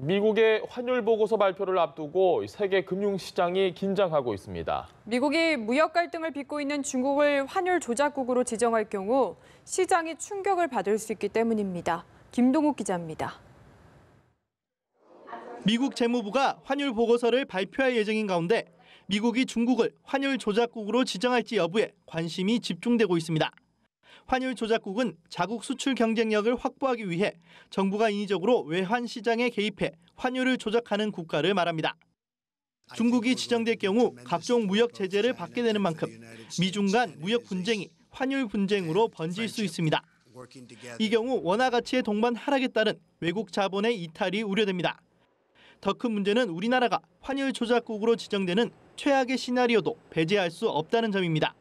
미국의 환율 보고서 발표를 앞두고 세계 금융시장이 긴장하고 있습니다. 미국이 무역 갈등을 빚고 있는 중국을 환율 조작국으로 지정할 경우 시장이 충격을 받을 수 있기 때문입니다. 김동욱 기자입니다. 미국 재무부가 환율 보고서를 발표할 예정인 가운데 미국이 중국을 환율 조작국으로 지정할지 여부에 관심이 집중되고 있습니다. 환율 조작국은 자국 수출 경쟁력을 확보하기 위해 정부가 인위적으로 외환 시장에 개입해 환율을 조작하는 국가를 말합니다. 중국이 지정될 경우 각종 무역 제재를 받게 되는 만큼 미중 간 무역 분쟁이 환율 분쟁으로 번질 수 있습니다. 이 경우 원화 가치의 동반 하락에 따른 외국 자본의 이탈이 우려됩니다. 더 큰 문제는 우리나라가 환율 조작국으로 지정되는 최악의 시나리오도 배제할 수 없다는 점입니다.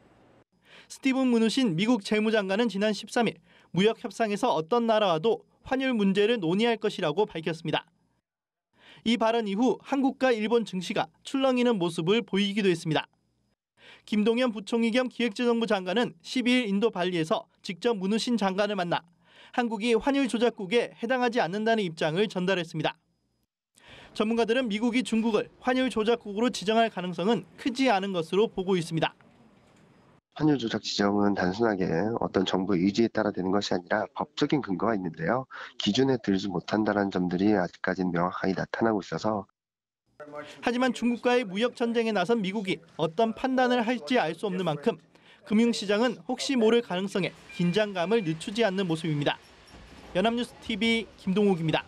스티븐 무누신 미국 재무장관은 지난 13일 무역 협상에서 어떤 나라와도 환율 문제를 논의할 것이라고 밝혔습니다. 이 발언 이후 한국과 일본 증시가 출렁이는 모습을 보이기도 했습니다. 김동연 부총리 겸 기획재정부 장관은 12일 인도 발리에서 직접 무누신 장관을 만나 한국이 환율 조작국에 해당하지 않는다는 입장을 전달했습니다. 전문가들은 미국이 중국을 환율 조작국으로 지정할 가능성은 크지 않은 것으로 보고 있습니다. 환율 조작 지정은 단순하게 어떤 정부의 의지에 따라 되는 것이 아니라 법적인 근거가 있는데요. 기준에 들지 못한다는 점들이 아직까지는 명확하게 나타나고 있어서. 하지만 중국과의 무역 전쟁에 나선 미국이 어떤 판단을 할지 알 수 없는 만큼 금융시장은 혹시 모를 가능성에 긴장감을 늦추지 않는 모습입니다. 연합뉴스 TV 김동욱입니다.